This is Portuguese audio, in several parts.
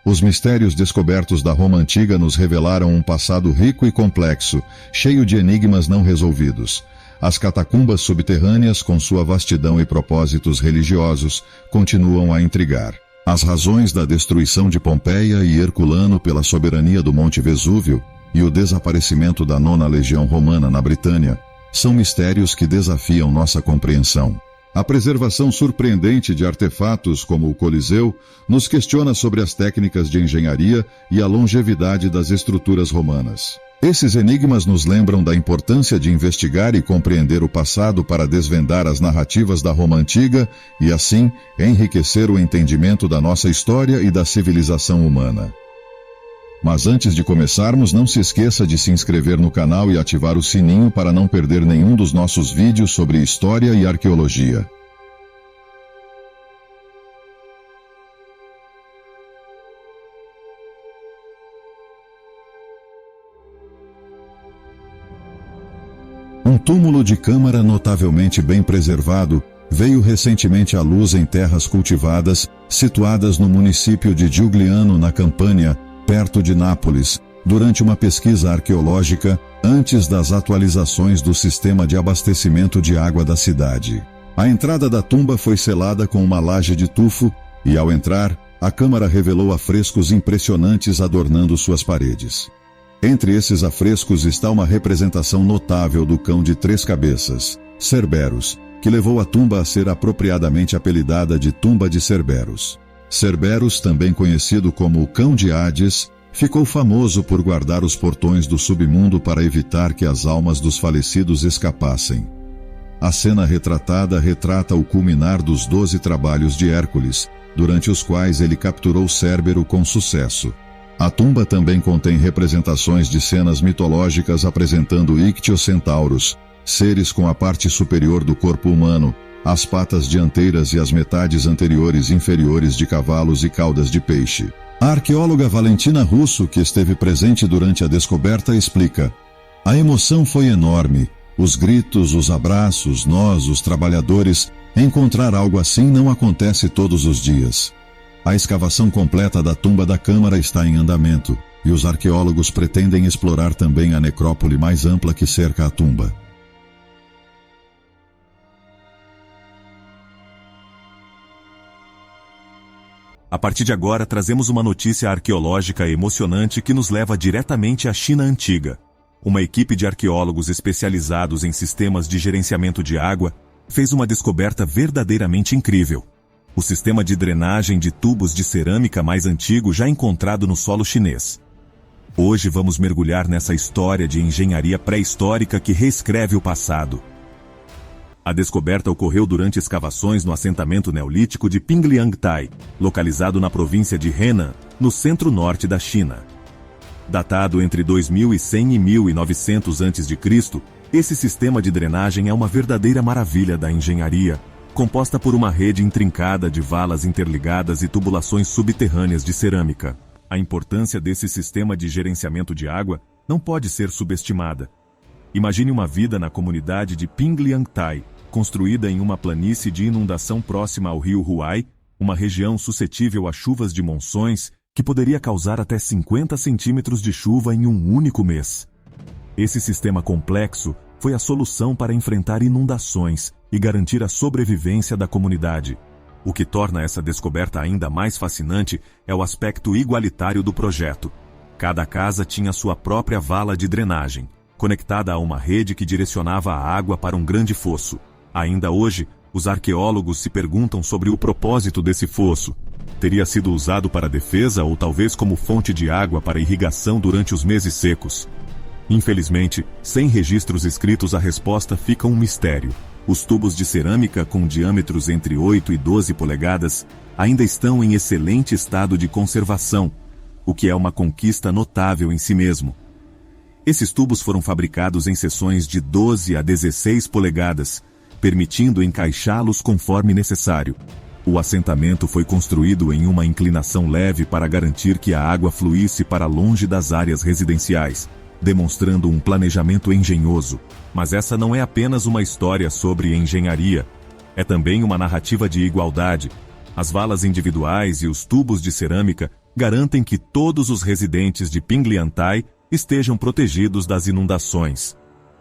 Os mistérios descobertos da Roma Antiga nos revelaram um passado rico e complexo, cheio de enigmas não resolvidos. As catacumbas subterrâneas, com sua vastidão e propósitos religiosos, continuam a intrigar. As razões da destruição de Pompeia e Herculano pela soberania do Monte Vesúvio e o desaparecimento da 9ª Legião Romana na Britânia são mistérios que desafiam nossa compreensão. A preservação surpreendente de artefatos como o Coliseu nos questiona sobre as técnicas de engenharia e a longevidade das estruturas romanas. Esses enigmas nos lembram da importância de investigar e compreender o passado para desvendar as narrativas da Roma Antiga e, assim, enriquecer o entendimento da nossa história e da civilização humana. Mas antes de começarmos, não se esqueça de se inscrever no canal e ativar o sininho para não perder nenhum dos nossos vídeos sobre história e arqueologia. Um túmulo de câmara notavelmente bem preservado veio recentemente à luz em terras cultivadas, situadas no município de Giugliano, na Campânia, perto de Nápoles, durante uma pesquisa arqueológica, antes das atualizações do sistema de abastecimento de água da cidade. A entrada da tumba foi selada com uma laje de tufo, e ao entrar, a câmara revelou afrescos impressionantes adornando suas paredes. Entre esses afrescos está uma representação notável do cão de 3 cabeças, Cerberus, que levou a tumba a ser apropriadamente apelidada de Tumba de Cerberus. Cerberus, também conhecido como o Cão de Hades, ficou famoso por guardar os portões do submundo para evitar que as almas dos falecidos escapassem. A cena retratada retrata o culminar dos 12 trabalhos de Hércules, durante os quais ele capturou Cérbero com sucesso. A tumba também contém representações de cenas mitológicas apresentando ictiocentauros, seres com a parte superior do corpo humano, as patas dianteiras e as metades anteriores e inferiores de cavalos e caudas de peixe. A arqueóloga Valentina Russo, que esteve presente durante a descoberta, explica: "A emoção foi enorme. Os gritos, os abraços, nós, os trabalhadores, encontrar algo assim não acontece todos os dias." A escavação completa da tumba da Câmara está em andamento, e os arqueólogos pretendem explorar também a necrópole mais ampla que cerca a tumba. A partir de agora, trazemos uma notícia arqueológica emocionante que nos leva diretamente à China Antiga. Uma equipe de arqueólogos especializados em sistemas de gerenciamento de água fez uma descoberta verdadeiramente incrível. O sistema de drenagem de tubos de cerâmica mais antigo já encontrado no solo chinês. Hoje vamos mergulhar nessa história de engenharia pré-histórica que reescreve o passado. A descoberta ocorreu durante escavações no assentamento neolítico de Pingliangtai, localizado na província de Henan, no centro-norte da China. Datado entre 2100 e 1900 a.C., esse sistema de drenagem é uma verdadeira maravilha da engenharia, composta por uma rede intrincada de valas interligadas e tubulações subterrâneas de cerâmica. A importância desse sistema de gerenciamento de água não pode ser subestimada. Imagine uma vida na comunidade de Pingliangtai, construída em uma planície de inundação próxima ao rio Huai, uma região suscetível a chuvas de monções que poderia causar até 50 centímetros de chuva em um único mês. Esse sistema complexo foi a solução para enfrentar inundações e garantir a sobrevivência da comunidade. O que torna essa descoberta ainda mais fascinante é o aspecto igualitário do projeto. Cada casa tinha sua própria vala de drenagem, conectada a uma rede que direcionava a água para um grande fosso. Ainda hoje, os arqueólogos se perguntam sobre o propósito desse fosso. Teria sido usado para defesa ou talvez como fonte de água para irrigação durante os meses secos? Infelizmente, sem registros escritos, a resposta fica um mistério. Os tubos de cerâmica com diâmetros entre 8 e 12 polegadas ainda estão em excelente estado de conservação, o que é uma conquista notável em si mesmo. Esses tubos foram fabricados em seções de 12 a 16 polegadas, permitindo encaixá-los conforme necessário. O assentamento foi construído em uma inclinação leve para garantir que a água fluísse para longe das áreas residenciais, demonstrando um planejamento engenhoso. Mas essa não é apenas uma história sobre engenharia, é também uma narrativa de igualdade. As valas individuais e os tubos de cerâmica garantem que todos os residentes de Pingliantai estejam protegidos das inundações.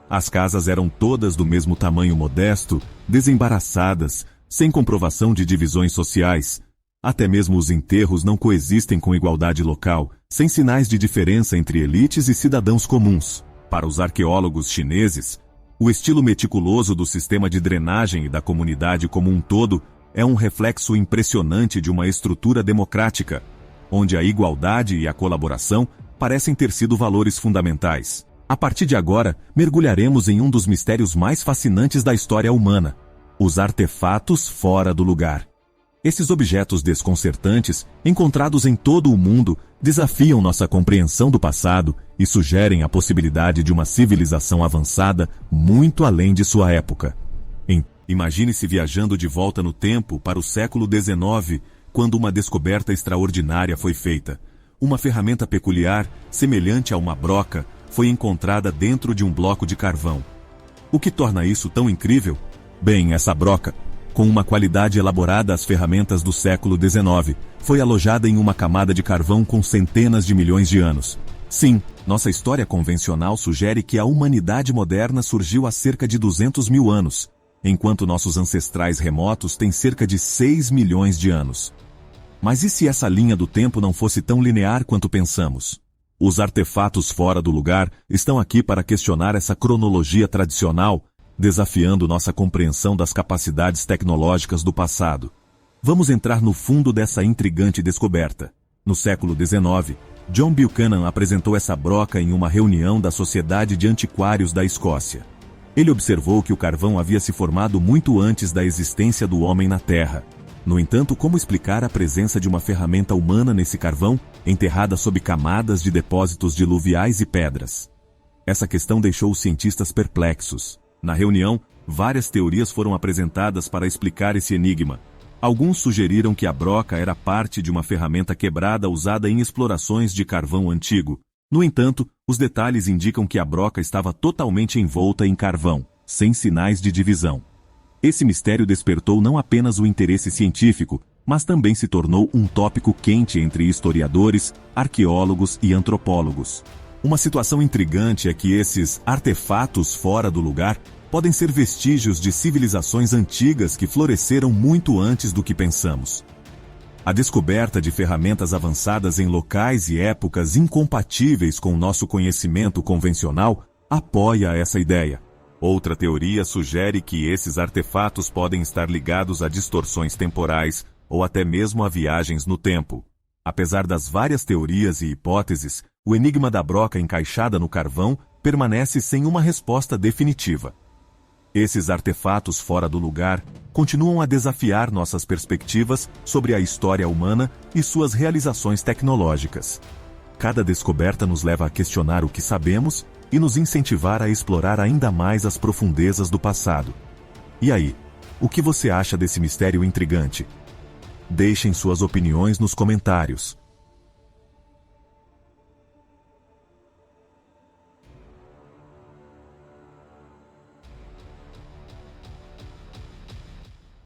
As casas eram todas do mesmo tamanho modesto, desembaraçadas, sem comprovação de divisões sociais. Até mesmo os enterros não coexistem com igualdade local, sem sinais de diferença entre elites e cidadãos comuns. Para os arqueólogos chineses, o estilo meticuloso do sistema de drenagem e da comunidade como um todo é um reflexo impressionante de uma estrutura democrática, onde a igualdade e a colaboração parecem ter sido valores fundamentais. A partir de agora, mergulharemos em um dos mistérios mais fascinantes da história humana: os artefatos fora do lugar. Esses objetos desconcertantes, encontrados em todo o mundo, desafiam nossa compreensão do passado e sugerem a possibilidade de uma civilização avançada muito além de sua época. Imagine-se viajando de volta no tempo para o século XIX, quando uma descoberta extraordinária foi feita. Uma ferramenta peculiar, semelhante a uma broca, foi encontrada dentro de um bloco de carvão. O que torna isso tão incrível? Bem, essa broca, com uma qualidade elaborada às ferramentas do século XIX, foi alojada em uma camada de carvão com centenas de milhões de anos. Sim, nossa história convencional sugere que a humanidade moderna surgiu há cerca de 200 mil anos, enquanto nossos ancestrais remotos têm cerca de 6 milhões de anos. Mas e se essa linha do tempo não fosse tão linear quanto pensamos? Os artefatos fora do lugar estão aqui para questionar essa cronologia tradicional, desafiando nossa compreensão das capacidades tecnológicas do passado. Vamos entrar no fundo dessa intrigante descoberta. No século XIX, John Buchanan apresentou essa broca em uma reunião da Sociedade de Antiquários da Escócia. Ele observou que o carvão havia se formado muito antes da existência do homem na Terra. No entanto, como explicar a presença de uma ferramenta humana nesse carvão, enterrada sob camadas de depósitos diluviais e pedras? Essa questão deixou os cientistas perplexos. Na reunião, várias teorias foram apresentadas para explicar esse enigma. Alguns sugeriram que a broca era parte de uma ferramenta quebrada usada em explorações de carvão antigo. No entanto, os detalhes indicam que a broca estava totalmente envolta em carvão, sem sinais de divisão. Esse mistério despertou não apenas o interesse científico, mas também se tornou um tópico quente entre historiadores, arqueólogos e antropólogos. Uma situação intrigante é que esses artefatos fora do lugar podem ser vestígios de civilizações antigas que floresceram muito antes do que pensamos. A descoberta de ferramentas avançadas em locais e épocas incompatíveis com o nosso conhecimento convencional apoia essa ideia. Outra teoria sugere que esses artefatos podem estar ligados a distorções temporais ou até mesmo a viagens no tempo. Apesar das várias teorias e hipóteses, o enigma da broca encaixada no carvão permanece sem uma resposta definitiva. Esses artefatos fora do lugar continuam a desafiar nossas perspectivas sobre a história humana e suas realizações tecnológicas. Cada descoberta nos leva a questionar o que sabemos e nos incentivar a explorar ainda mais as profundezas do passado. E aí, o que você acha desse mistério intrigante? Deixem suas opiniões nos comentários.